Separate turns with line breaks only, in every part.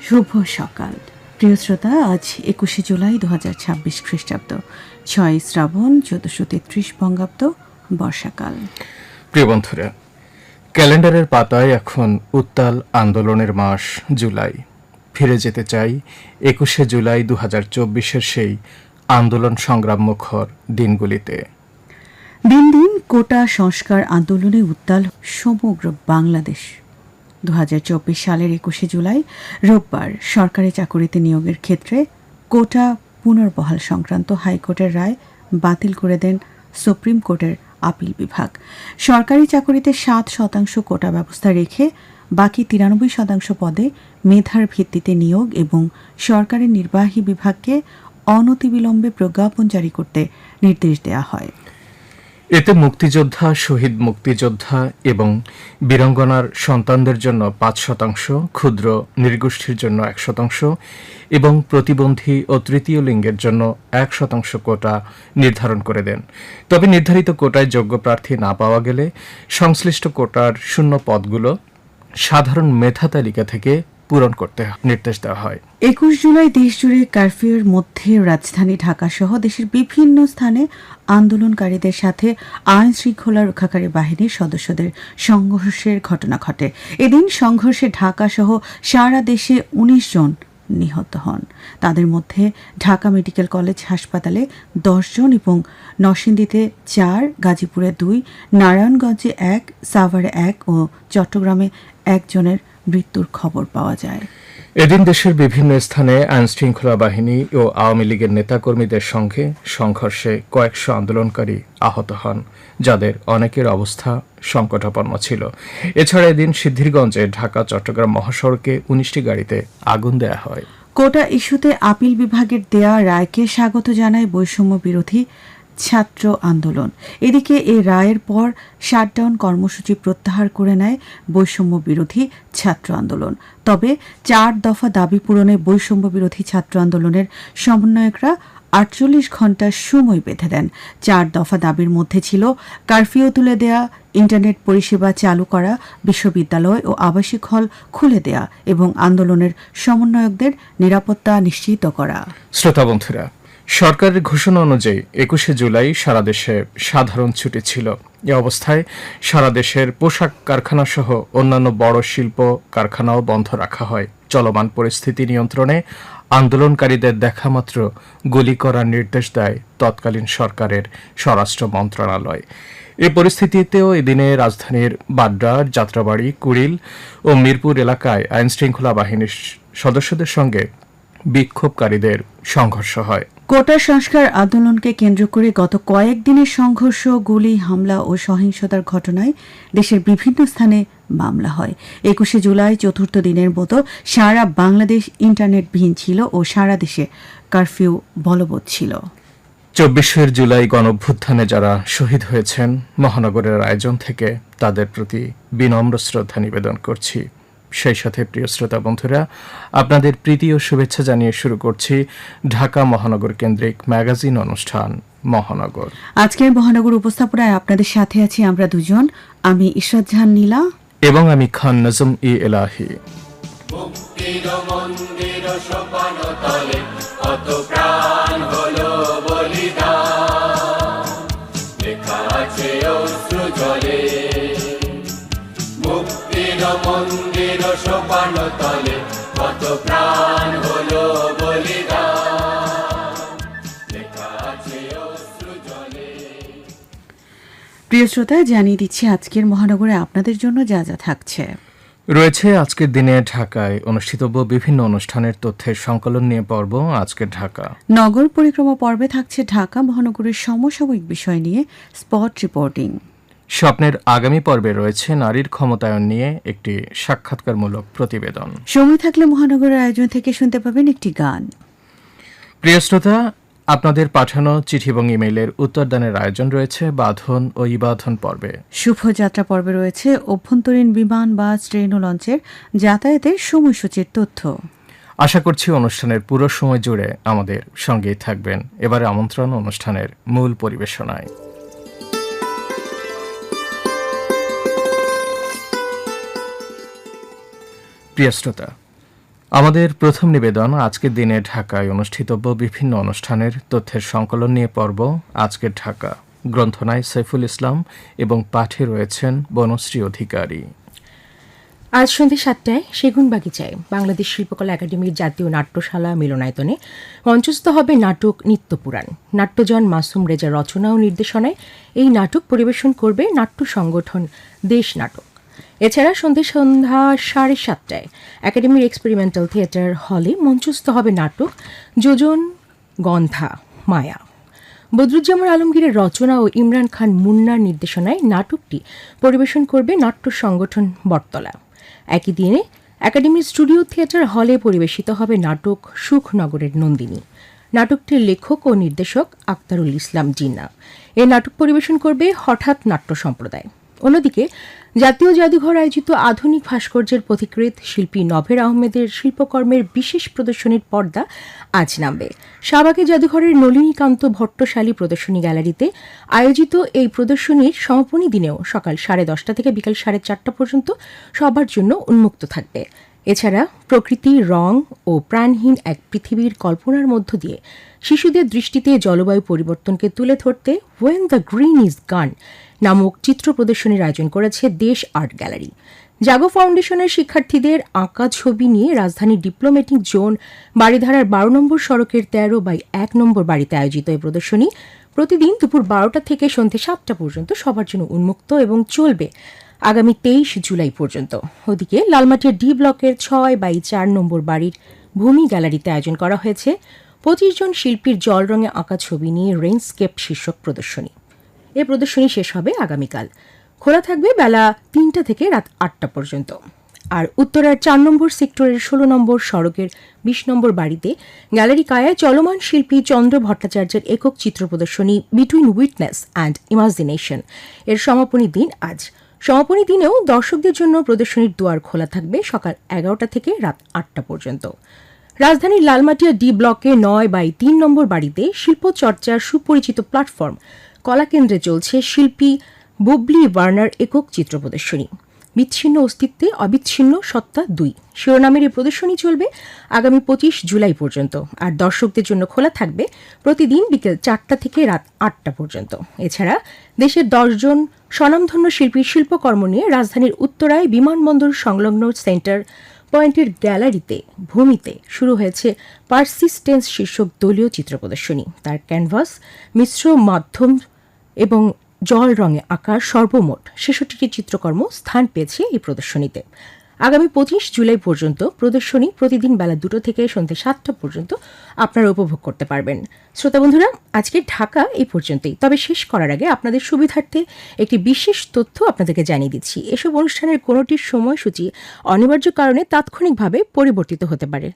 শুভ সকাল প্রিয় শ্রোতা। আজ 21শে জুলাই 2026 খ্রিস্টাব্দ, 6 শ্রাবণ 1433 বঙ্গাব্দ, বর্ষাকাল।
প্রিয় বন্ধুরা, ক্যালেন্ডারের পাতায় এখন উত্তাল আন্দোলনের মাস জুলাই। ফিরে যেতে চাই 21শে জুলাই 2024-এর সেই আন্দোলন সংগ্রাম মুখর দিনগুলিতে।
দিন দিন কোটা সংস্কার আন্দোলনে উত্তাল সমগ্র বাংলাদেশ। 2024 সালের 21শে জুলাই রোববার সরকারি চাকুরিতে নিয়োগের ক্ষেত্রে কোটা পুনর্বহাল সংক্রান্ত হাইকোর্টের রায় বাতিল করে দেন সুপ্রিম কোর্টের আপিল বিভাগ। সরকারি চাকুরিতে 7% কোটা ব্যবস্থা রেখে বাকি 93% পদে মেধার ভিত্তিতে নিয়োগ এবং সরকারি নির্বাহী বিভাগকে অনতিবিলম্বে প্রজ্ঞাপন জারি করতে নির্দেশ দেওয়া হয়।
এতে মুক্তিযোদ্ধা, শহীদ মুক্তিযোদ্ধা এবং বীরাঙ্গনার সন্তানদের জন্য 5%, ক্ষুদ্র নৃগোষ্ঠীর জন্য 1% এবং প্রতিবন্ধী ও তৃতীয় লিঙ্গের জন্য 1% কোটা নির্ধারণ করে দেন। তবে নির্ধারিত কোটায় যোগ্য প্রার্থী না পাওয়া গেলে সংশ্লিষ্ট কোটার শূন্য পদগুলো সাধারণ মেধা তালিকা থেকে পূরণ করতে নির্দেশ দেওয়া হয়।
21 জুলাই দেশজুড়ে কারফিউর মধ্যে রাজধানী ঢাকা সহ দেশের বিভিন্ন স্থানে আন্দোলনকারীদের সাথে আইন শৃঙ্খলা রক্ষাকারী বাহিনীর সদস্যদের সংঘর্ষের ঘটনা ঘটে। এদিন সংঘর্ষে ঢাকা সহ সারা দেশে 19 জন নিহত হন। তাদের মধ্যে ঢাকা মেডিকেল কলেজ হাসপাতালে 10 জন এবং নরসিংদীতে 4, গাজীপুরে 2, নারায়ণগঞ্জে 1, সাভারে 1 ও চট্টগ্রামে 1 জনের মৃত্যুর খবর পাওয়া যায়।
এদিন দেশের বিভিন্ন স্থানে আইনশৃঙ্খলা বাহিনী ও আওয়ামী লীগের নেতাকর্মীদের সঙ্গে সংঘর্ষে কয়েকশো আন্দোলনকারী আহত হন, যাদের অনেকের অবস্থা সংকটাপন্ন ছিল। এছাড়া এদিন সিদ্ধিরগঞ্জে ঢাকা চট্টগ্রাম মহাসড়কে 19টি গাড়িতে আগুন দেয়া হয়।
কোটা ইস্যুতে আপিল বিভাগের দেয়া রায়কে স্বাগত জানায় বৈষম্য বিরোধী ছাত্র আন্দোলন। এদিকে এই রায়ের পর শাটডাউন কর্মসূচি প্রত্যাহার করে নেয় বৈষম্য বিরোধী ছাত্র আন্দোলন। তবে 4 দফা দাবি পূরণে বৈষম্য বিরোধী ছাত্র আন্দোলনের সমন্বয়করা 48 ঘণ্টা সময় বেঁধে দেন। 4 দফা দাবির মধ্যে ছিল কারফিউ তুলে দেয়া, ইন্টারনেট পরিষেবা চালু করা, বিশ্ববিদ্যালয় ও আবাসিক হল খুলে দেয়া এবং আন্দোলনের সমন্বয়কদের নিরাপত্তা নিশ্চিত করা।
শ্রোতা বন্ধুরা, সরকারের ঘোষণা অনুযায়ী 21শে জুলাই সারা দেশে সাধারণ ছুটি ছিল। এ অবস্থায় সারা দেশের পোশাক কারখানা সহ অন্যান্য বড় শিল্প কারখানাও বন্ধ রাখা হয়। চলমান পরিস্থিতি নিয়ন্ত্রণে আন্দোলনকারীদের দেখামাত্র গুলি করার নির্দেশ দেয় তৎকালীন সরকারের স্বরাষ্ট্র মন্ত্রণালয়। এ পরিস্থিতিতেও এদিনে রাজধানীর বাড্ডার, যাত্রাবাড়ি, কুড়িল ও মিরপুর এলাকায় আইনশৃঙ্খলা বাহিনীর সদস্যদের সঙ্গে বিক্ষোভকারীদের সংঘর্ষ হয়।
কোটা সংস্কার আন্দোলনকে কেন্দ্র করে গত কয়েকদিনের সংঘর্ষ, গুলি, হামলা ও সহিংসতার ঘটনায় দেশের বিভিন্ন স্থানে মামলা হয়। 21শে জুলাই চতুর্থ দিনের মতো সারা বাংলাদেশ ইন্টারনেটবিহীন ছিল ও সারা দেশে কারফিউ বলবৎ ছিল।
24 জুলাই গণঅভ্যুত্থানে যারা শহীদ হয়েছেন, মহানগরের আয়োজন থেকে তাদের প্রতি বিনম্র শ্রদ্ধা নিবেদন করছি। সেই সাথে প্রিয় শ্রোতা বন্ধুরা, আপনাদের প্রীতি ও শুভেচ্ছা জানিয়ে শুরু করছি ঢাকা মহানগর কেন্দ্রিক ম্যাগাজিন অনুষ্ঠান মহানগর।
আজকের মহানগর উপস্থাপনায় আপনাদের সাথে আছি আমরা দুজন, আমি ইশরাত জাহান নীলা
এবং আমি খান নজম ই এলাহি।
মুক্তির মন্দির সোপান তলে কত প্রাণ হলো বলিদান, লেখা আছে অশ্রু জলে। মুক্তির মন্দির সোপান তলে কত প্রাণ হলো বলিদান, লেখা আছে অশ্রু জলে।
প্রিয় শ্রোতা, জানিয়ে দিচ্ছি আজকের মহানগরে আপনাদের জন্য যা যা থাকছে।
রয়েছে আজকের দিনে ঢাকায় অনুষ্ঠিতব্য বিভিন্ন অনুষ্ঠানের তথ্যের সংকলন নিয়ে পর্ব আজকের ঢাকা।
নগর পরিক্রমা পর্বে থাকছে ঢাকা মহানগরের সমসাময়িক বিষয় নিয়ে স্পট রিপোর্টিং।
স্বপ্নের আগামী পর্বে রয়েছে নারীর ক্ষমতায়ন নিয়ে একটি সাক্ষাৎকারমূলক প্রতিবেদন।
সময় থাকলে মহানগরের আয়োজন থেকে শুনতে পাবেন একটি গান।
প্রিয় শ্রোতা, আপনাদের পাঠানো চিঠি এবং ইমেইলের উত্তরদানের আয়োজন রয়েছে বাঁধন ও ইবাধন পর্বে।
শুভযাত্রা পর্বে রয়েছে অভ্যন্তরীণ বিমান, বাস, ট্রেন ও লঞ্চের যাতায়াতের সময়সূচির তথ্য।
আশা করছি অনুষ্ঠানের পুরো সময় জুড়ে আমাদের সঙ্গেই থাকবেন। এবারে আমন্ত্রণ অনুষ্ঠানের মূল পরিবেশনায়। প্রিয় শ্রোতা, আমাদের প্রথম নিবেদন আজকের দিনে ঢাকায় অনুষ্ঠিতব্য বিভিন্ন অনুষ্ঠানের তথ্যের সংকলন নিয়ে পর্ব আজকের ঢাকা। গ্রন্থনায় সাইফুল ইসলাম এবং পাঠে রয়েছেন বনশ্রী অধিকারী।
আজ সন্ধ্যে 7টায় সেগুনবাগিচায় বাংলাদেশ শিল্পকলা একাডেমির জাতীয় নাট্যশালা মিলনায়তনে মঞ্চস্থ হবে নাটক নিত্যপুরাণ। নাট্যজন মাসুম রেজা রচনা ও নির্দেশনায় এই নাটক পরিবেশন করবে নাট্য সংগঠন দেশ নাটক। এছাড়া সন্ধ্যা 7:30টায় একাডেমির এক্সপেরিমেন্টাল থিয়েটার হলে মঞ্চস্থ হবে নাটক যোজন গন্ধা মায়া। বদরুজ্জামান আলমগীরের রচনা ও ইমরান খান মুন্নার নির্দেশনায় নাটকটি পরিবেশন করবে নাট্য সংগঠন বটতলা। একই দিনে একাডেমির স্টুডিও থিয়েটার হলে পরিবেশিত হবে নাটক সুখনগরের নন্দিনী। নাটকটির লেখক ও নির্দেশক আক্তারুল ইসলাম জিন্না। এই নাটক পরিবেশন করবে হঠাৎ নাট্য সম্প্রদায়। অন্যদিকে জাতীয় জাদুঘর আয়োজিত আধুনিক ভাস্কর্যের পথিকৃৎ শিল্পী নভের আহমেদের শিল্পকর্মের বিশেষ প্রদর্শনীর পর্দা আজ নামবে। শাহবাগে জাদুঘরের নলিনীকান্ত ভট্টশালী প্রদর্শনী গ্যালারিতে আয়োজিত এই প্রদর্শনীর সমাপনী দিনেও সকাল 10:30 থেকে বিকাল 4:30 পর্যন্ত সবার জন্য উন্মুক্ত থাকবে। এছাড়া প্রকৃতি, রং ও প্রাণহীন এক পৃথিবীর কল্পনার মধ্য দিয়ে শিশুদের দৃষ্টিতে জলবায়ু পরিবর্তনকে তুলে ধরতে ওয়েন দ্য গ্রিন ইজ গান নামক চিত্র প্রদর্শনীর আয়োজন করেছে দেশ আর্ট গ্যালারি। জাগো ফাউন্ডেশনের শিক্ষার্থীদের আঁকা ছবি নিয়ে রাজধানীর ডিপ্লোম্যাটিক জোন বাড়িধারার 12 নম্বর সড়কের 13/1 নম্বর বাড়িতে আয়োজিত এই প্রদর্শনী প্রতিদিন দুপুর 12টা থেকে সন্ধ্যে 7টা পর্যন্ত সবার জন্য উন্মুক্ত এবং চলবে আগামী 23 জুলাই পর্যন্ত। ওদিকে লালমাটিয়ার ডি ব্লকের 6/4 নম্বর বাড়ির ভূমি গ্যালারিতে আয়োজন করা হয়েছে 25 জন শিল্পীর জল রঙে আঁকা ছবি নিয়ে রেইনস্কেপ শীর্ষক প্রদর্শনী। এই প্রদর্শনী শেষ হবে আগামীকাল। খোলা থাকবে বেলা 3টা থেকে রাত 8টা পর্যন্ত। আর উত্তরার 4 নম্বর সেক্টরের 16 নম্বর সড়কের 20 নম্বর বাড়িতে গ্যালারি কায়ায় চলমান শিল্পী চন্দ্র ভট্টাচার্যের একক চিত্র প্রদর্শনী বিটুইন উইটনেস অ্যান্ড ইমাজিনেশন এর সমাপনী দিন আজ। সমাপনী দিনেও দর্শকদের জন্য প্রদর্শনীর দুয়ার খোলা থাকবে সকাল 11টা থেকে রাত 8টা পর্যন্ত। রাজধানীর লালমাটিয়া ডি ব্লকে 9/3 নম্বর বাড়িতে শিল্পচর্চার সুপরিচিত প্ল্যাটফর্ম কলাকেন্দ্রে চলছে শিল্পী বুবলি ওয়ার্নার একক চিত্র প্রদর্শনী বিচ্ছিন্ন অস্তিত্বে অবিচ্ছিন্ন সত্তা 2 শিরোনামের এই প্রদর্শনী চলবে আগামী 25 জুলাই পর্যন্ত। আর দর্শকদের জন্য খোলা থাকবে প্রতিদিন বিকেল 4টা থেকে রাত 8টা পর্যন্ত। এছাড়া দেশের 10 জন স্বনামধন্য শিল্পীর শিল্পকর্ম নিয়ে রাজধানীর উত্তরায় বিমানবন্দর সংলগ্ন সেন্টার পয়েন্টের গ্যালারিতে ভূমিতে শুরু হয়েছে পারসিস্টেন্স শীর্ষক দলীয় চিত্র প্রদর্শনী। তার ক্যানভাস, মিশ্র মাধ্যম এবং জল রঙে আঁকা সর্বমোট 66টি চিত্রকর্ম স্থান পেয়েছে এই প্রদর্শনীতে। আগামী 25 জুলাই পর্যন্ত প্রদর্শনী প্রতিদিন বেলা 2টা থেকে সন্ধ্যে 7টা পর্যন্ত আপনারা উপভোগ করতে পারবেন। শ্রোতা বন্ধুরা, আজকে ঢাকা এই পর্যন্তই। তবে শেষ করার আগে আপনাদের সুবিধার্থে একটি বিশেষ তথ্য আপনাদেরকে জানিয়ে দিচ্ছি। এসব অনুষ্ঠানের কোনোটির সময়সূচি অনিবার্য কারণে তাৎক্ষণিকভাবে পরিবর্তিত হতে পারে।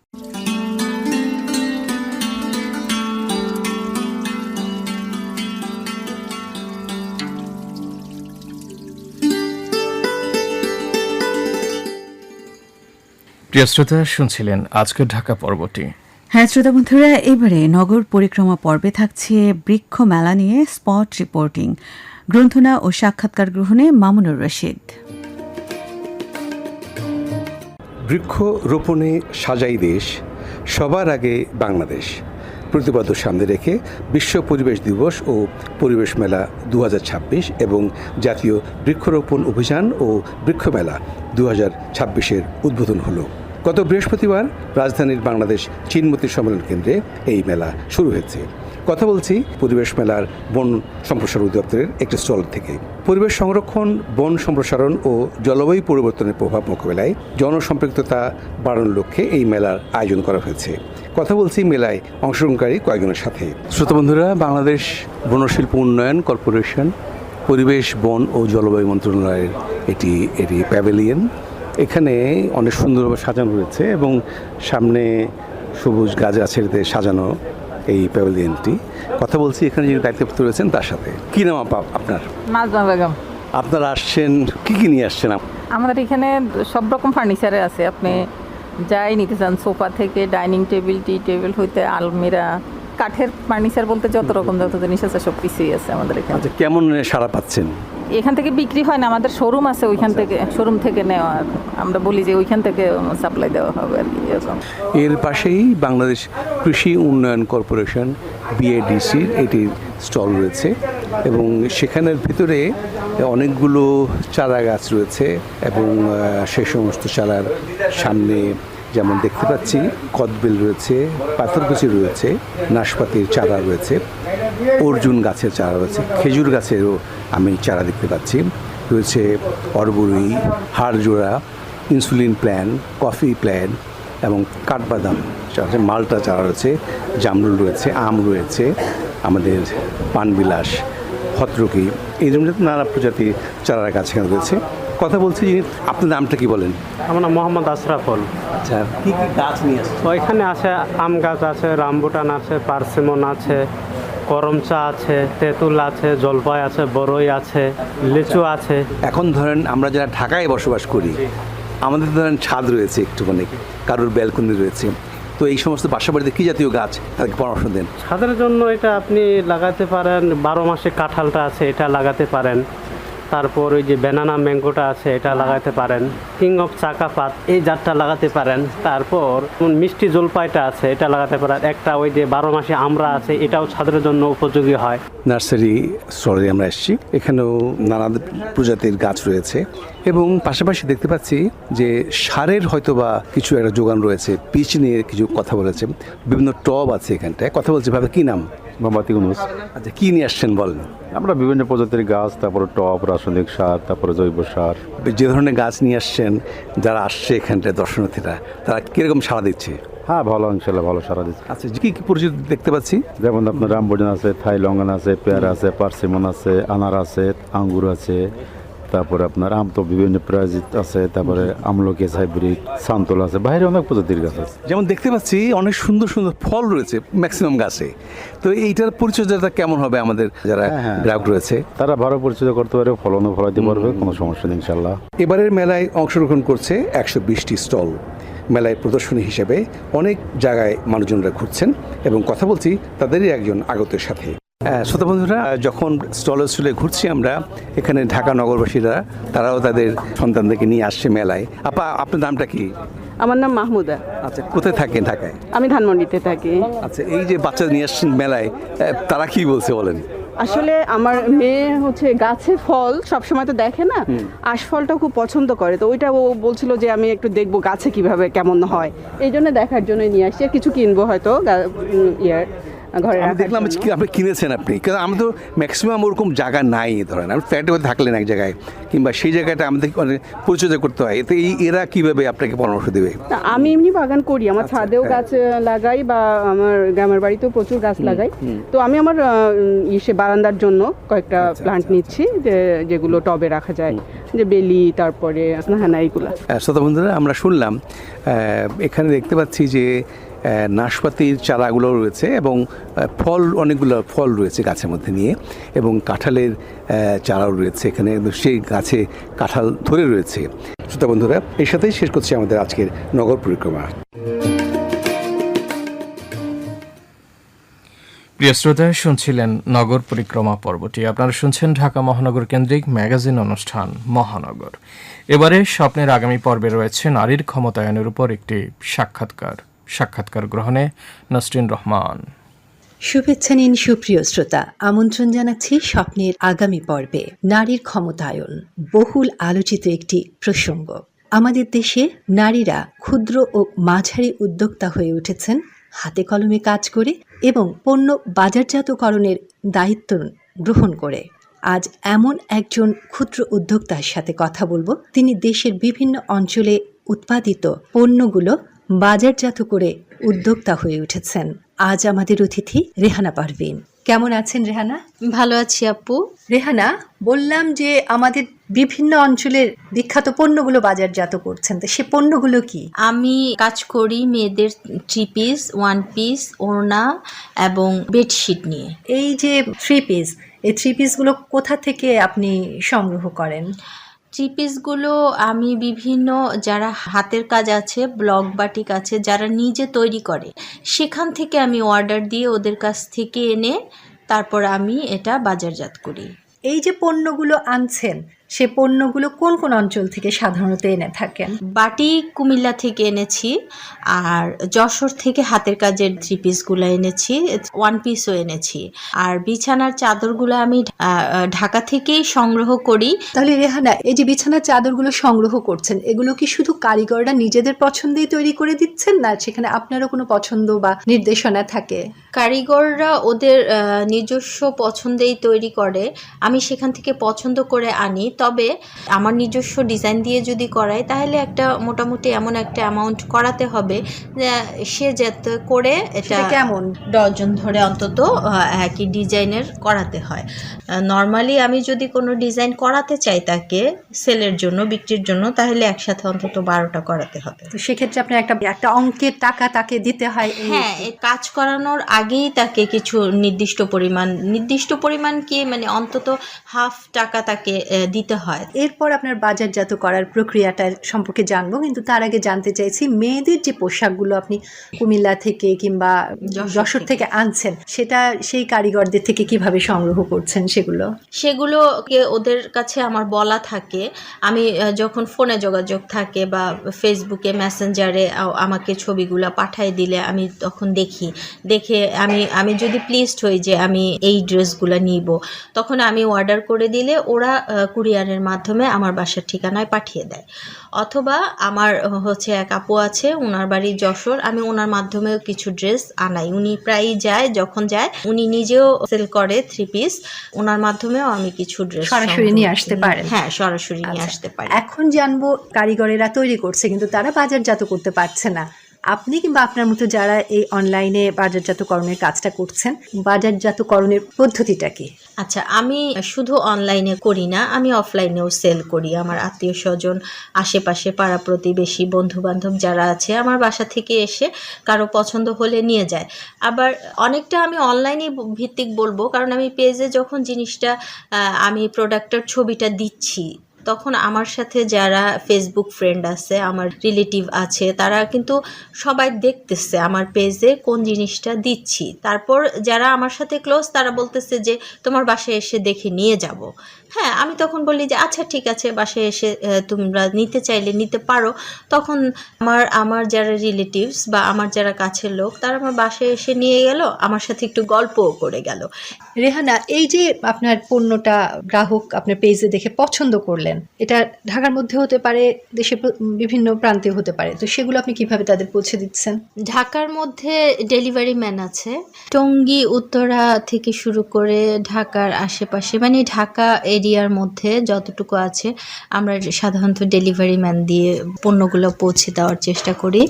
প্রিয় শ্রোতা, শুনছিলেন আজকের ঢাকা পর্বটি।
হ্যাঁ শ্রোতা বন্ধুরা, এবারে নগর পরিক্রমা পর্বে থাকছে বৃক্ষ মেলা নিয়ে স্পট রিপোর্টিং, গ্রন্থনা ও সাক্ষাৎকার গ্রহণে মামুনুর রশিদ।
বৃক্ষ রোপণে সাজাই দেশ, সবার আগে বাংলাদেশ প্রতিপাদ্য সামনে রেখে বিশ্ব পরিবেশ দিবস ও পরিবেশ মেলা 2026 এবং জাতীয় বৃক্ষরোপণ অভিযান ও বৃক্ষ মেলা 2026-এর উদ্বোধন হলো। গত বৃহস্পতিবার রাজধানীর বাংলাদেশ চিনমতি সম্মেলন কেন্দ্রে এই মেলা শুরু হয়েছে। কথা বলছি পরিবেশ মেলার বন সম্প্রসারণ অধিদপ্তরের একটি স্টল থেকে। পরিবেশ সংরক্ষণ, বন সম্প্রসারণ ও জলবায়ু পরিবর্তনের প্রভাব মোকাবেলায় জনসম্পৃক্ততা বাড়ানোর লক্ষ্যে এই মেলার আয়োজন করা হয়েছে। কথা বলছি মেলায় অংশগ্রহণকারী কয়েকজনের সাথে। শ্রোতা বন্ধুরা, বাংলাদেশ বনশিল্প উন্নয়ন কর্পোরেশন, পরিবেশ, বন ও জলবায়ু মন্ত্রণালয়ের এটি প্যাভিলিয়ন। এখানে অনেক সুন্দরভাবে সাজানো রয়েছে এবং সামনে সবুজ গাছগাছালিতে সাজানো এই প্যাভিলিয়নটি। কথা বলছি এখানে যিনি দায়িত্বপ্রাপ্ত রয়েছেন তার সাথে। কি নাম আপনার?
নাজমা বেগম।
আপনারা আসছেন, কি নিয়ে আসছেন?
আমাদের এখানে সব রকম ফার্নিচারে আছে, আপনি যাই নিতে চান, সোফা থেকে ডাইনিং টেবিল, টি টেবিল হইতে আলমিরা, কাঠের ফার্নিচার বলতে যত রকম যত জিনিস আছে সব কিছুই আছে আমাদের এখানে।
আচ্ছা, কেমন সাড়া পাচ্ছেন?
এখান থেকে বিক্রি হয় না, আমাদের শোরুম আছে, ওইখান থেকে শোরুম থেকে নেওয়া, আমরা বলি যে ওইখান থেকে সাপ্লাই দেওয়া হবে আর কি এরকম।
এর পাশেই বাংলাদেশ কৃষি উন্নয়ন কর্পোরেশন বিএডিসির এটির স্টল রয়েছে এবং সেখানের ভিতরে অনেকগুলো চারা গাছ রয়েছে এবং সেই সমস্ত চারার সামনে যেমন দেখতে পাচ্ছি কদবেল রয়েছে, পাথরকুচি রয়েছে, নাশপাতির চারা রয়েছে, অর্জুন গাছের চারা রয়েছে, খেজুর গাছেরও আমি চারা দেখতে পাচ্ছি, রয়েছে অরবুরি, হাড়জোড়া, ইনসুলিন প্ল্যান, কফি প্ল্যান এবং কাঠবাদাম চারা, মালটা চারা রয়েছে, জামরুল রয়েছে, আম রয়েছে, আমাদের পানবিলাস, হতরকি, এই ধরনের নানা প্রজাতির চারা গাছ এখানে রয়েছে। কথা বলছি, আপনার নামটা কি বলেন?
আমার নাম মোহাম্মদ আশরাফুল।
আচ্ছা, কী কী গাছ নিয়ে আসছে?
ওইখানে আছে আম গাছ আছে, রামবুটান আছে, পার্সিমন আছে, করমচা আছে, তেঁতুল আছে, জলপাই আছে, বড়ই আছে, লিচু আছে।
এখন ধরেন আমরা যারা ঢাকায় বসবাস করি, আমাদের ধরেন ছাদ রয়েছে একটুখানি, কারোর ব্যালকনি রয়েছে, তো এই সমস্ত বাসা বাড়িতে কী জাতীয় গাছ তাদেরকে পরামর্শ দেন?
ছাদের জন্য এটা আপনি লাগাতে পারেন, 12 মাসে কাঁঠালটা আছে এটা লাগাতে পারেন, তারপর ওই যে ব্যানানা ম্যাঙ্গোটা আছে এটা লাগাতে পারেন, কিং অফ চাকাপাত এই জাতটা লাগাতে পারেন, তারপর মিষ্টি জলপাইটা আছে এটা লাগাতে পারেন, একটা ওই যে 12 মাসে আমরা আছে এটাও ছাদের জন্য উপযোগী হয়।
নার্সারি স্টলে আমরা এসেছি, এখানেও নানা প্রজাতির গাছ রয়েছে এবং পাশাপাশি দেখতে পাচ্ছি যে সারের হয়তোবা কিছু একটা যোগান রয়েছে, বীজ নিয়ে কিছু কথা বলেছে, বিভিন্ন টব আছে এখানটায়। কথা বলছি ভাবে, কি নাম?
মোহাম্মদ ইউনুস।
আচ্ছা, কি নিয়ে আসছেন বলেন?
আমরা বিভিন্ন প্রজাতির গাছ, তারপরে টব, রাসায়নিক সার, তারপরে জৈব সার।
যে ধরনের গাছ নিয়ে আসছেন, যারা আসছে এখানটায় দর্শনার্থীরা, তারা কীরকম সাড়া দিচ্ছে?
হ্যাঁ, ভালো, ইনশাল্লাহ ভালো সারা দিচ্ছে।
আচ্ছা, কি কি পরিচিত দেখতে পাচ্ছি?
যেমন আপনার রামবুটান আছে, থাই লঙ্গান আছে, পেয়ারা আছে, পার্সিমন আছে, আনার আছে, আঙ্গুর আছে, তারপরে আপনার আম তো বিভিন্ন প্রজাতির আছে, তারপরে আমলকি হাইব্রিড, সান্তল আছে, বাইরে অনেক প্রজাতির গাছ আছে।
যেমন দেখতে পাচ্ছি অনেক সুন্দর সুন্দর ফল রয়েছে ম্যাক্সিমাম গাছে, তো এইটার পরিচর্যাটা কেমন হবে আমাদের যারা গ্রাহক রয়েছে?
তারা ভালো পরিচিত করতে পারবে, ফলনও ফলাইতে পারবে, কোনো সমস্যা নেই ইনশাল্লাহ।
এবারের মেলায় অংশগ্রহণ করছে 120টি স্টল। মেলায় প্রদর্শনী হিসেবে অনেক জায়গায় মানুষজনরা ঘুরছেন এবং কথা বলছি তাদেরই একজন আগতের সাথে। শ্রোতা বন্ধুরা, যখন স্টলে ঘুরছি আমরা, এখানে ঢাকা নগরবাসীরা তারাও তাদের সন্তানদেরকে নিয়ে আসছে মেলায়। আপা, আপনার নামটা কি?
আমার নাম মাহমুদা।
আচ্ছা, কোথায় থাকেন ঢাকায়?
আমি ধানমন্ডিতে থাকি।
আচ্ছা, এই যে বাচ্চাদের নিয়ে আসছেন মেলায়, তারা কি বলছে বলেন?
আসলে আমার মেয়ে হচ্ছে গাছে ফল সবসময় তো দেখে না, আশফলটা খুব পছন্দ করে, তো ওইটা ও বলছিল যে আমি একটু দেখবো গাছে কিভাবে কেমন হয়, এই জন্য দেখার জন্য নিয়ে আসছি। কিছু কিনবো হয়তো ঘরে।
আমি দেখলাম আপনি কিনেছেন আপনি, কারণ আমি তো ম্যাক্সিমাম ওরকম জায়গা নাই, ধরেন আমি ফ্ল্যাটে থাকলেন এক জায়গায়, কিংবা সেই জায়গাটা আমাদের অনেক পরিচর্যা করতে হয়, এতে এরা কিভাবে আপনাকে পরামর্শ দেবে?
আমি এমনি বাগান করি, আমার ছাদেও গাছ লাগাই বা আমার গ্রামের বাড়িতেও প্রচুর গাছ লাগাই, তো আমি আমার বারান্দার জন্য কয়েকটা প্লান্ট নিচ্ছি যেগুলো টবে রাখা যায়, যে বেলি, তারপরে এইগুলা।
শ্রোতা বন্ধুরা, আমরা শুনলাম এখানে দেখতে পাচ্ছি যে নাশপাতির চারাগুলো রয়েছে এবং অনেকগুলো ফল রয়েছে গাছের মধ্যে নিয়ে, এবং কাঁঠালের চারাও রয়েছে এখানে, সেই গাছে কাঁঠাল ধরে রয়েছে। শ্রোতা বন্ধুরা, এর সাথেই শেষ করছি আমাদের আজকের নগর পরিক্রমা।
প্রিয় শ্রোতা, শুনছিলেন নগর পরিক্রমা পর্বটি। আপনারা শুনছেন ঢাকা মহানগর কেন্দ্রিক ম্যাগাজিন অনুষ্ঠান মহানগর। এবারে স্বপ্নের আগামী পর্বে রয়েছে নারীর ক্ষমতায়নের উপর একটি সাক্ষাৎকার গ্রহণে নসরিন রহমান।
শুভেচ্ছা নিন সুপ্রিয় শ্রোতা, আমন্ত্রণ জানাচ্ছি স্বপ্নের আগামী পর্বে। নারীর ক্ষমতায়ন বহুল আলোচিত একটি প্রসঙ্গ। আমাদের দেশে নারীরা ক্ষুদ্র ও মাঝারি উদ্যোক্তা হয়ে উঠেছেন, হাতে কলমে কাজ করে এবং পণ্য বাজারজাতকরণের দায়িত্ব গ্রহণ করে। আজ এমন একজন ক্ষুদ্র উদ্যোক্তার সাথে কথা বলবো, তিনি দেশের বিভিন্ন অঞ্চলে উৎপাদিত পণ্যগুলো বাজারজাত করে উদ্যোক্তা হয়ে উঠেছেন। আজ আমাদের অতিথি রেহানা পারভিন। কেমন আছেন রেহানা?
ভালো আছি আপু।
রেহানা, বললাম যে আমাদের বিভিন্ন অঞ্চলের বিখ্যাত পণ্যগুলো বাজারজাত করছেন, তো সে পণ্যগুলো কি?
আমি কাজ করি মেয়েদের 3 পিস, 1 পিস, ওড়না এবং বেডশিট নিয়ে।
এই যে 3 পিস, এই 3 পিসগুলো কোথা থেকে আপনি সংগ্রহ করেন?
3 পিসগুলো আমি বিভিন্ন যারা হাতের কাজ আছে, ব্লক বাটিক আছে, যারা নিজে তৈরি করে, সেখান থেকে আমি অর্ডার দিয়ে ওদের কাছ থেকে এনে তারপর আমি এটা বাজারজাত করি।
এই যে পণ্যগুলো আনছেন, সে পণ্যগুলো কোন কোন অঞ্চল থেকে সাধারণত এনে থাকেন?
বাটি কুমিল্লা থেকে এনেছি, আর যশোর থেকে হাতের কাজের 3 পিসগুলো এনেছি, 1 পিসও এনেছি। আর বিছানার চাদরগুলো আমি ঢাকা থেকেই সংগ্রহ করি।
তাহলে রেহানা, এই যে বিছানার চাদরগুলো সংগ্রহ করছেন, এগুলো কি শুধু কারিগররা নিজেদের পছন্দেই তৈরি করে দিচ্ছেন, না সেখানে আপনারও কোনো পছন্দ বা নির্দেশনা থাকে?
কারিগররা ওদের নিজস্ব পছন্দেই তৈরি করে, আমি সেখান থেকে পছন্দ করে আনি। তবে আমার নিজস্ব ডিজাইন দিয়ে যদি করাই তাহলে একটা মোটামুটি এমন একটা অ্যামাউন্ট করাতে হবে সে যাতে করে এটা
কেমন
ডজন ধরে অন্তত একই ডিজাইনের করাতে হয়। নর্মালি আমি যদি কোনো ডিজাইন করাতে চাই তাকে সেলের জন্য, বিক্রির জন্য, তাহলে একসাথে অন্তত 12টা করাতে হবে।
তো সেক্ষেত্রে আপনার একটা অঙ্কের টাকা তাকে দিতে হয়।
হ্যাঁ, কাজ করানোর আগেই তাকে কিছু নির্দিষ্ট পরিমাণ কি মানে অন্তত হাফ টাকা তাকে দিতে হয়।
এরপর আপনার বাজারজাত করার প্রক্রিয়াটা সম্পর্কে জানবো, কিন্তু তার আগে জানতে চাইছি মেয়েদের যে পোশাকগুলো আপনি কুমিল্লা থেকে কিংবা যশোর থেকে আনছেন, সেটা সেই কারিগরদের থেকে কিভাবে সংগ্রহ করছেন?
সেগুলোকে ওদের কাছে আমার বলা থাকে, আমি যখন ফোনে যোগাযোগ থাকে বা ফেসবুকে মেসেঞ্জারে আমাকে ছবিগুলো পাঠিয়ে দিলে আমি তখন দেখে আমি যদি প্লিজড হই যে আমি এই ড্রেসগুলো নিব, তখন আমি অর্ডার করে দিলে ওরা কুরিয়ারের মাধ্যমে আমার বাসার ঠিকানায় পাঠিয়ে দেয়। অথবা আমার হচ্ছে এক আপু আছে, ওনার বাড়ি যশোর, আমি ওনার মাধ্যমেও কিছু ড্রেস আনাই। উনি প্রায়ই যখন যায় উনি নিজেও সেল করে 3 পিস, ওনার মাধ্যমেও আমি কিছু ড্রেস
সরাসরি নিয়ে আসতে পারেন?
হ্যাঁ, সরাসরি নিয়ে আসতে পারি।
এখন জানবো, কারিগরেরা তৈরি করছে কিন্তু তারা বাজারজাত করতে পারছে না, আপনি কিংবা আপনার মতো যারা এই অনলাইনে বাজারজাতকরণের কাজটা করছেন, বাজারজাতকরণের পদ্ধতিটা কি?
আচ্ছা, আমি শুধু অনলাইনে করি না, আমি অফলাইনেও সেল করি। আমার আত্মীয় স্বজন, আশেপাশে পাড়া প্রতিবেশী, বন্ধু বান্ধব যারা আছে আমার বাসা থেকে এসে কারো পছন্দ হলে নিয়ে যায়। আবার অনেকটা আমি অনলাইনে ভিত্তিক বলবো, কারণ আমি পেজে যখন জিনিসটা আমি প্রোডাক্টের ছবিটা দিচ্ছি, তখন আমার সাথে যারা ফেসবুক ফ্রেন্ড আছে, আমার রিলেটিভ আছে, তারা কিন্তু সবাই দেখতেছে আমার পেজে কোন জিনিসটা দিচ্ছি। তারপর যারা আমার সাথে ক্লোজ তারা বলতেছে যে তোমার বাসায় এসে দেখে নিয়ে যাব। হ্যাঁ, আমি তখন বলি যে আচ্ছা ঠিক আছে, বাসায় এসে তোমরা নিতে চাইলে নিতে পারো। তখন আমার যারা রিলেটিভস বা আমার যারা কাছের লোক, তারা আমার বাসায় এসে নিয়ে গেল, আমার সাথে একটু গল্পও করে গেল।
রেহানা, এই যে আপনার পণ্যটা গ্রাহক আপনার পেজে দেখে পছন্দ করলেন, এটা ঢাকার মধ্যে হতে পারে, দেশের বিভিন্ন প্রান্তে হতে পারে, তো সেগুলো আপনি কিভাবে তাদের পৌঁছে দিচ্ছেন?
ঢাকার মধ্যে ডেলিভারি ম্যান আছে, টঙ্গী, উত্তরা থেকে শুরু করে ঢাকার আশেপাশে, মানে ঢাকা এরিয়ার মধ্যে যতটুকু আছে আমরা সাধারণত ডেলিভারি ম্যান দিয়ে পণ্যগুলো পৌঁছে দেওয়ার চেষ্টা করি।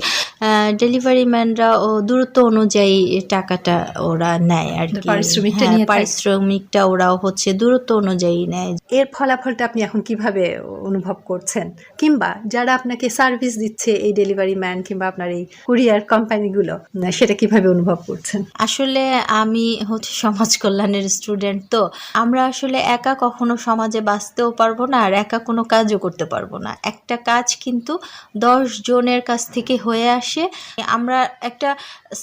ডেলিভারি ম্যানরা ও দূরত্ব অনুযায়ী টাকাটা ওরা নেয় আর কি, পারিশ্রমিকটা ওরাও হচ্ছে দূরত্ব অনুযায়ী নেয়।
এর ফলাফলটা আপনি এখন কিভাবে অনুভব করছেন, কিংবা যারা আপনাকে সার্ভিস দিচ্ছে এই ডেলিভারি ম্যান কিংবা আপনার এই কুরিয়ার কোম্পানিগুলো, সেটা কিভাবে অনুভব করছেন?
আসলে আমি হচ্ছে সমাজ কল্যাণের স্টুডেন্ট, তো আমরা আসলে একা কখনো সমাজে বাঁচতেও পারবো না, আর একা কোনো কাজও করতে পারবো না। একটা কাজ কিন্তু 10 জনের কাছ থেকে হয়ে আসে, আমরা একটা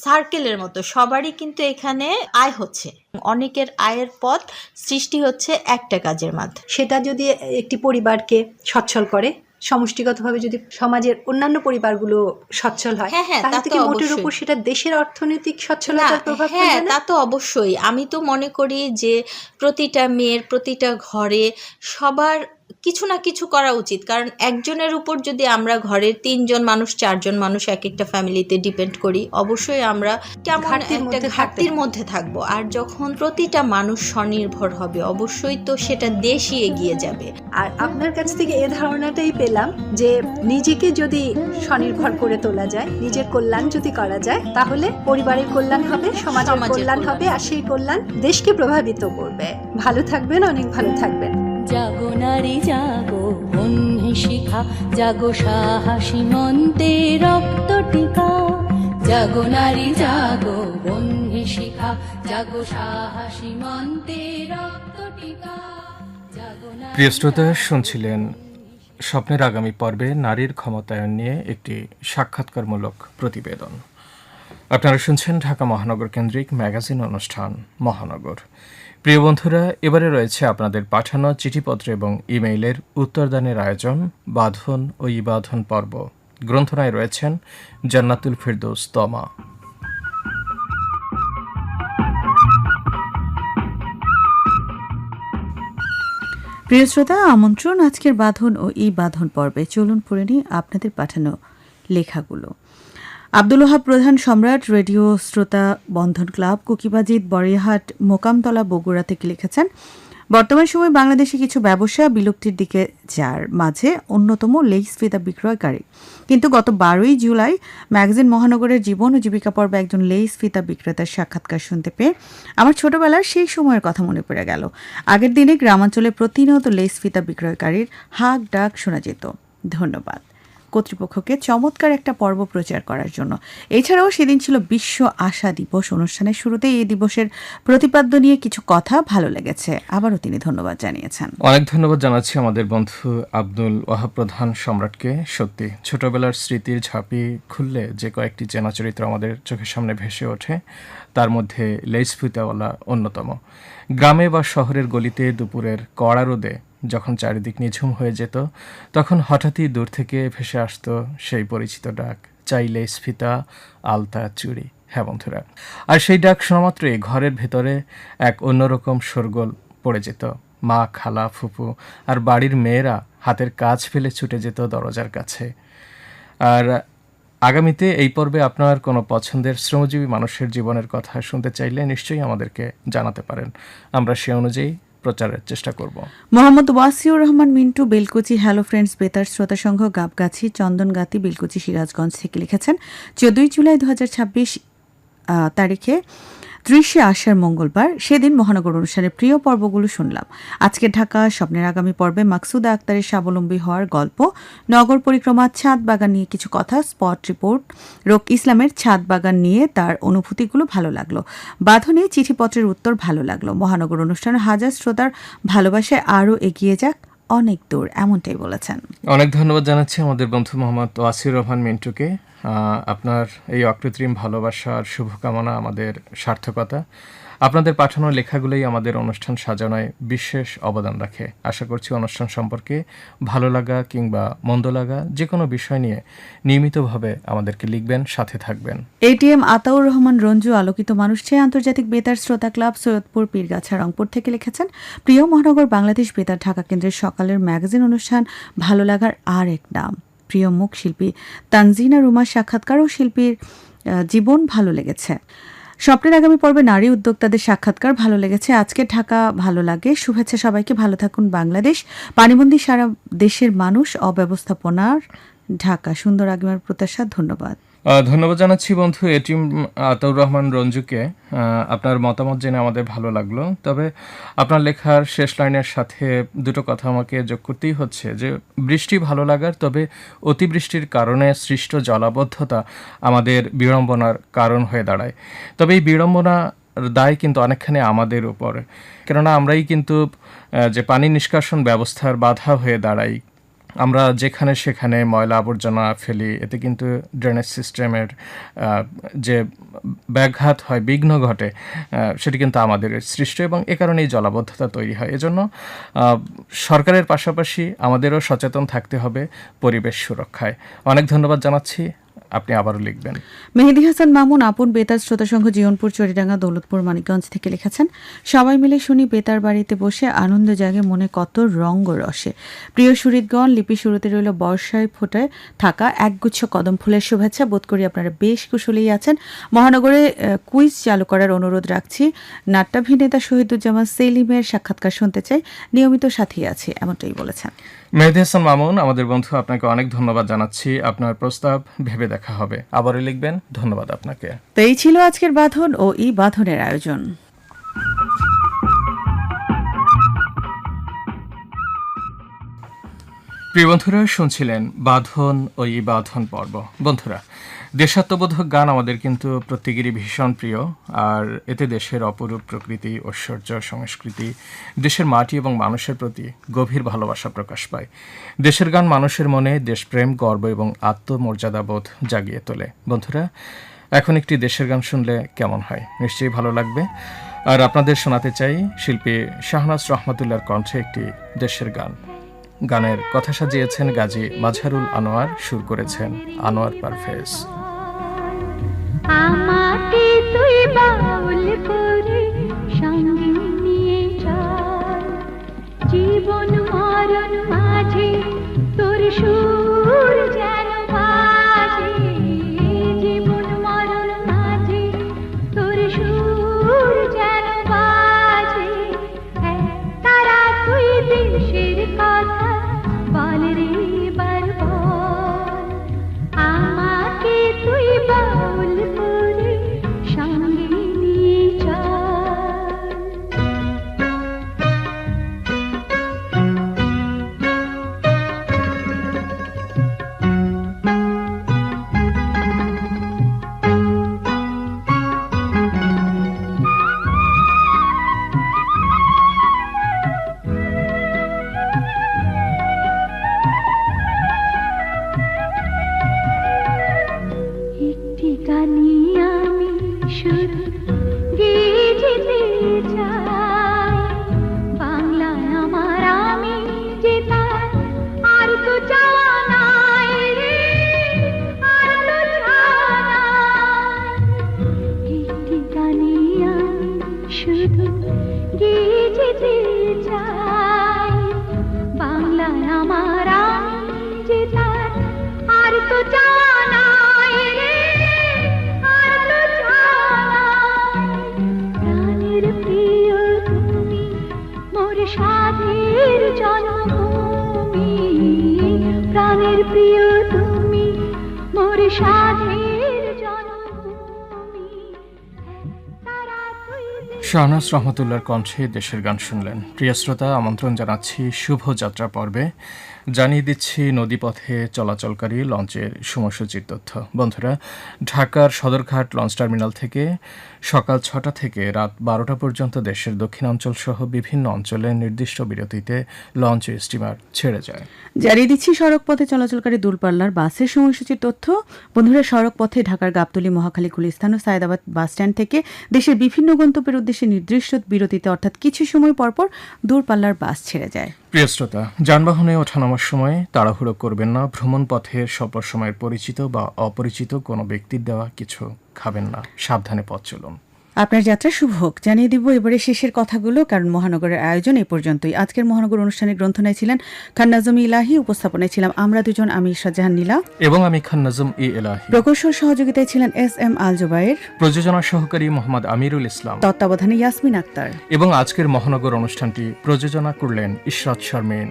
সার্কেলের মতো, সবারই কিন্তু এখানে আয় হচ্ছে, অনেকের আয়ের পথ সৃষ্টি হচ্ছে একটা কাজের মাধ্যমে।
সেটা যদি একটি পরিবারকে সচ্ছল করে, সমষ্টিগতভাবে যদি সমাজের অন্যান্য পরিবারগুলো সচ্ছল হয়, তাহলে কি মোটের উপর সেটা দেশের অর্থনৈতিক সচ্ছলতার প্রভাব ফেলবে না?
হ্যাঁ, তা তো অবশ্যই। আমি তো মনে করি যে প্রতিটা মেয়ের, প্রতিটা ঘরে সবার কিছু না কিছু করা উচিত, কারণ একজনের উপর যদি আমরা ঘরের 3 জন মানুষ, 4 জন মানুষ এক একটা ফ্যামিলিতে ডিপেন্ড করি, অবশ্যই আমরা কেমন একটা ঘাটতির মধ্যে থাকবো। আর যখন প্রতিটা মানুষ স্বনির্ভর হবে, অবশ্যই তো সেটা দেশই এগিয়ে যাবে।
আর আপনার কাছ থেকে এই ধারণাটাই পেলাম যে নিজেকে যদি স্বনির্ভর করে তোলা যায়, নিজের কল্যাণ যদি করা যায়, তাহলে পরিবারের কল্যাণ হবে, সমাজের কল্যাণ হবে, আর সেই কল্যাণ দেশকে প্রভাবিত করবে। ভালো থাকবেন, অনেক ভালো থাকবেন।
জাগো নারী জাগো, বন্যে শিখা, জাগো সাহসী মন্তে রক্ত টিকা। জাগো নারী জাগো, বন্যে শিখা, জাগো সাহসী মন্তে রক্ত টিকা।
প্রিয় শ্রোতা, শুনছিলেন স্বপ্নের আগামী পর্বে নারীর ক্ষমতায়ন নিয়ে একটি সাক্ষাৎকারমূলক প্রতিবেদন। আপনারা শুনছেন ঢাকা মহানগর কেন্দ্রিক ম্যাগাজিন অনুষ্ঠান মহানগর। প্রিয় বন্ধুরা, এবারে রয়েছে আপনাদের পাঠানো চিঠিপত্র এবং ইমেইলের উত্তরদানের আয়োজন বাঁধন ও ইবাধন পর্ব। গ্রন্থনায় রয়েছেন জান্নাতুল ফেরদৌস তমা।
প্রিয় শ্রোতা, আমন্ত্রণ আজকের বাঁধন ও ই বাঁধন পর্বে। চলুন পড়ে নিই আপনাদের পাঠানো লেখাগুলো। আব্দুল ওহাব প্রধান সম্রাট, রেডিও শ্রোতা বন্ধন ক্লাব, কুকিবাজিত, বড়িয়াহাট, মোকামতলা, বগুড়া থেকে লিখেছেন, বর্তমান সময়ে বাংলাদেশে কিছু ব্যবসা বিলুপ্তির দিকে, যার মাঝে অন্যতম লেইস ফিতা বিক্রয়কারী। কিন্তু গত 12ই জুলাই ম্যাগাজিন মহানগরের জীবন ও জীবিকা পর্বে একজন লেইস ফিতা বিক্রেতার সাক্ষাৎকার শুনতে পেয়ে আমার ছোটবেলার সেই সময়ের কথা মনে পড়ে গেল। আগের দিনে গ্রামাঞ্চলে প্রতিনিয়ত লেইস ফিতা বিক্রয়কারীর হাক ডাক শোনা যেত। ধন্যবাদ কর্তৃপক্ষকে চমৎকার একটা পর্ব প্রচার করার জন্য। এছাড়াও সেদিন ছিল বিশ্ব আশা দিবস। অনুষ্ঠানের শুরুতে এই দিবসের প্রতিপাদ্য নিয়ে কিছু কথা ভালো লেগেছে। আবারও তিনি ধন্যবাদ জানিয়েছেন।
অনেক ধন্যবাদ জানাচ্ছি আমাদের বন্ধু আব্দুল ওয়াহাব প্রধান সম্রাটকে। সত্যি ছোটবেলার স্মৃতির ঝাঁপি খুললে যে কয়েকটি চেনা চরিত্র আমাদের চোখের সামনে ভেসে ওঠে, তার মধ্যে লেইস ফিতাওয়ালা অন্যতম। গ্রামে বা শহরের গলিতে দুপুরের কড়া রোদে যখন চারিদিক নিঝুম হয়ে যেত, তখন হঠাৎই দূর থেকে ভেসে আসতো সেই পরিচিত ডাক, চাই লেইস ফিতা, আলতা, চুড়ি। হ্যাঁ বন্ধুরা, আর সেই ডাক শোনামাত্রই ঘরের ভেতরে এক অন্যরকম শোরগোল পড়ে যেত। মা, খালা, ফুপু আর বাড়ির মেয়েরা হাতের কাজ ফেলে ছুটে যেত দরজার কাছে। আর আগামীতে এই পর্বে আপনার কোনো পছন্দের শ্রমজীবী মানুষের জীবনের কথা শুনতে চাইলে নিশ্চয়ই আমাদেরকে জানাতে পারেন। আমরা সে অনুযায়ী প্রচারের চেষ্টা করব।
মোহাম্মদ ওয়াসিউর রহমান মিন্টু, বেলকুচি, হ্যালো ফ্রেন্ডস বেতার শ্রোতা সংঘ, গাবগাছি, চন্দনগাতি, বেলকুচি, সিরাজগঞ্জ থেকে লিখেছেন, 14 জুলাই 2026 তারিখে দৃশ্যে আসার মঙ্গলবার, সেদিন মহানগর অনুষ্ঠানের প্রিয় পর্বগুলো শুনলাম। আজকে ঢাকা স্বপ্নের আগামী পর্বে মাকসুদা আক্তারের স্বাবলম্বী হওয়ার গল্প, নগর পরিক্রমা, ছাদ বাগান নিয়ে কিছু কথা, স্পট রিপোর্ট, রোক ইসলামের ছাদ বাগান নিয়ে তার অনুভূতিগুলো ভালো লাগলো। বাঁধনে চিঠিপত্রের উত্তর ভালো লাগলো। মহানগর অনুষ্ঠানে হাজার শ্রোতার ভালোবাসায় আরও এগিয়ে যাক অনেক দূর, এমনটাই বলেছেন।
অনেক ধন্যবাদ জানাচ্ছি আমাদের বন্ধু মোহাম্মদ ওয়াসিউর রহমান মিন্টুকে। আপনার এই অকৃত্রিম ভালোবাসা আর শুভকামনা আমাদের সার্থকতা। আপনাদের পাঠানো লেখাগুলোই আমাদের অনুষ্ঠান সাজানোয় বিশেষ অবদান রাখে। আশা করছি অনুষ্ঠান সম্পর্কে ভালো লাগা কিংবা মন্দ লাগা যে কোনো বিষয় নিয়ে নিয়মিতভাবে আমাদেরকে লিখবেন, সাথে থাকবেন।
এটিএম আতাউর রহমান রঞ্জু, আলোকিত মানুষ চেয়ে আন্তর্জাতিক বেতার শ্রোতা ক্লাব, সৈয়দপুর, পীরগাছা, রংপুর থেকে লিখেছেন, প্রিয় মহানগর বাংলাদেশ বেতার ঢাকা কেন্দ্রের সকালের ম্যাগাজিন অনুষ্ঠান ভালো লাগার আর এক নাম। প্রিয় মুখ শিল্পী তানজিনা রুমার সাক্ষাৎকার ও শিল্পীর জীবন ভালো লেগেছে। স্বপ্নের আগামী পর্বে নারী উদ্যোক্তাদের সাক্ষাৎকার ভালো লেগেছে। আজকে ঢাকা ভালো লাগে। শুভেচ্ছা সবাইকে। ভালো থাকুন বাংলাদেশ। পানিবন্দী সারা দেশের মানুষ, অব্যবস্থাপনার ঢাকা। সুন্দর আগামীর প্রত্যাশা। ধন্যবাদ।
ধন্যবাদ জানাচ্ছি বন্ধু এটিএম আতাউর রহমান রঞ্জুকে। আপনার মতামত জেনে আমাদের ভালো লাগলো। তবে আপনার লেখার শেষ লাইনের সাথে দুটো কথা আমাকে যোগ করতেই হচ্ছে, যে বৃষ্টি ভালো লাগার, তবে অতিবৃষ্টির কারণে সৃষ্ট জলাবদ্ধতা আমাদের বিড়ম্বনার কারণ হয়ে দাঁড়ায়। তবে এই বিড়ম্বনার দায় কিন্তু অনেকখানি আমাদের উপর, কেননা আমরাই কিন্তু যে পানি নিষ্কাশন ব্যবস্থার বাধা হয়ে দাঁড়াই। আমরা যেখানে সেখানে ময়লা আবর্জনা ফেলি, এতে কিন্তু ড্রেনেজ সিস্টেমের যে ব্যাঘাত হয়, বিঘ্ন ঘটে, সেটি কিন্তু আমাদের সৃষ্ট এবং এ কারণেই জলাবদ্ধতা তৈরি হয়। এজন্য সরকারের পাশাপাশি আমাদেরও সচেতন থাকতে হবে পরিবেশ সুরক্ষায়। অনেক ধন্যবাদ জানাচ্ছি। আপনি আবারও লিখবেন।
মেহেদী হাসান মামুন, আপন বেতার শ্রোতা সংঘ, জীবনপুর, চরিডাঙ্গা, দৌলতপুর, মানিকগঞ্জ থেকে লিখেছেন, সবাই মিলে শুনি বেতার বাড়িতে বসে, আনন্দ জাগে মনে কত রঙ্গ রসে। প্রিয় সুরিতগণ, লিপি শুরুতে রইল বর্ষায় ফোটায় থাকা একগুচ্ছ কদম ফুলের শুভেচ্ছা। বোধ করি আপনারা বেশ কুশলেই আছেন। মহানগরে কুইজ চালু করার অনুরোধ রাখছি। নাট্যাভিনেতা শহীদুজ্জামান সেলিমের সাক্ষাৎকার শুনতে চাই, নিয়মিত সাথী আছি, এমনটাই বলেছেন
মেহেদী হাসান মামুন। আমাদের বন্ধু, আপনাকে অনেক ধন্যবাদ জানাচ্ছি। আপনার প্রস্তাব ভেবে দেখা হবে। আবারও লিখবেন। ধন্যবাদ আপনাকে।
তো এই ছিল আজকের বাঁধন ও ই বাঁধনের আয়োজন।
প্রিয় বন্ধুরা, শুনছিলেন বাঁধন ও ই বাঁধন পর্ব। বন্ধুরা, দেশাত্মবোধক গান আমাদের কিন্তু প্রত্যেকেরই ভীষণ প্রিয়, আর এতে দেশের অপরূপ প্রকৃতি, ঐশ্বর্য, সংস্কৃতি, দেশের মাটি এবং মানুষের প্রতি গভীর ভালোবাসা প্রকাশ পায়। দেশের গান মানুষের মনে দেশপ্রেম, গর্ব এবং আত্মমর্যাদাবোধ জাগিয়ে তোলে। বন্ধুরা, এখন একটি দেশের গান শুনলে কেমন হয়? নিশ্চয়ই ভালো লাগবে। আর আপনাদের শোনাতে চাই শিল্পী শাহনাজ রহমাতুল্লাহর কণ্ঠে একটি দেশের গান। গানের কথা সাজিয়েছেন গাজী মাজহারুল আনোয়ার, সুর করেছেন আনোয়ার পারভেজ।
আমাকে তুই বাউল করে সঙ্গে নিয়ে চল, জীবন মরণ মাঝে তোর সুর যেন বাজে, জীবন মরণ মাঝে তোর সুর যেন বাজে। তারা তুই দেশের কথা বল রে বার বল, আমাকে তুই বাউল করে সঙ্গে নিয়ে চল। একটি গানে আমি শুধু গেয়ে যেতে চাই, বাংলায় আমার আমি যে তার আর তো চাওয়া নাই রে, আর তো চাওয়া নাই। একটি গানে আমি শুধু গেয়ে যেতে চাই, বাংলায় আমার আমি যে তার আর তো চাওয়া নাই রে, আর তো চাওয়া নাই। প্রাণের প্রিয় তুমি মোর সাধের জন্মভূমি, প্রাণের প্রিয় তুমি মোর সাধের জন্মভূমি। তারা তুই
শাহনাজ রহমাতুল্লাহর কণ্ঠে দেশের গান শুনলেন। প্রিয় শ্রোতা, আমন্ত্রণ জানাচ্ছি শুভ যাত্রা পর্বে। জানিয়ে দিচ্ছি নদীপথে চলাচলকারী লঞ্চের সময়সূচির তথ্য। বন্ধুরা, ঢাকার সদরঘাট লঞ্চ টার্মিনাল থেকে সকাল 6টা থেকে রাত 12টা পর্যন্ত দেশের দক্ষিণাঞ্চল সহ বিভিন্ন অঞ্চলে নির্দিষ্ট বিরতিতে লঞ্চ ও স্টিমার ছেড়ে যায়।
জানিয়ে দিচ্ছি সড়ক পথে চলাচলকারী দূরপাল্লার বাসের সময়সূচির তথ্য। বন্ধুরা, সড়ক পথে ঢাকার গাবতলী, মহাখালী, গুলিস্তান ও সায়েদাবাদ বাস স্ট্যান্ড থেকে দেশের বিভিন্ন গন্তব্যের উদ্দেশ্যে নির্দিষ্ট বিরতিতে অর্থাৎ কিছু সময় পরপর দূরপাল্লার বাস ছেড়ে যায়।
প্রিয় শ্রোতা, যানবাহনে ওঠানামার সময় তাড়াহুড়ো করবেন না। ভ্রমণ পথের স্বল্প সময়ের পরিচিত বা অপরিচিত কোনো ব্যক্তির দেওয়া কিছু খাবেন না। সাবধানে পথ চলুন।
আপনার যাত্রা শুভ হোক। জানিয়ে দিব এবারে শেষের কথাগুলো, কারণ মহানগরের আয়োজন এই পর্যন্তই। আজকের মহানগর অনুষ্ঠানে গ্রন্থনায় ছিলেন খান নাজম ইলাহি, উপস্থাপনায় ছিলাম আমরা দুজন, আমি ইশরাত জাহান নীলা
এবং আমি খান নাজম ইলাহি।
প্রকৌশল সহযোগিতায় ছিলেন এস.এম. আল জুবায়ের,
প্রযোজনা সহকারী মোহাম্মদ আমিরুল ইসলাম,
তত্ত্বাবধানে ইয়াসমিন আক্তার।
এবং আজকের মহানগর অনুষ্ঠানটি প্রযোজনা করলেন ইশরাত শারমিন।